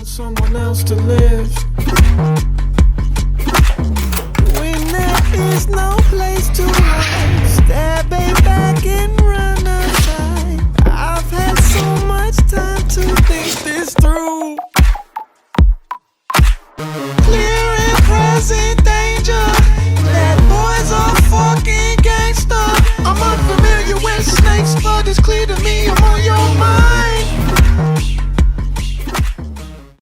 someone else to live. When there is no place to hide, step back and run aside. I've had so much time to think this through. Clear and present danger, that boy's a fucking gangster. I'm unfamiliar with snakes, but it's clear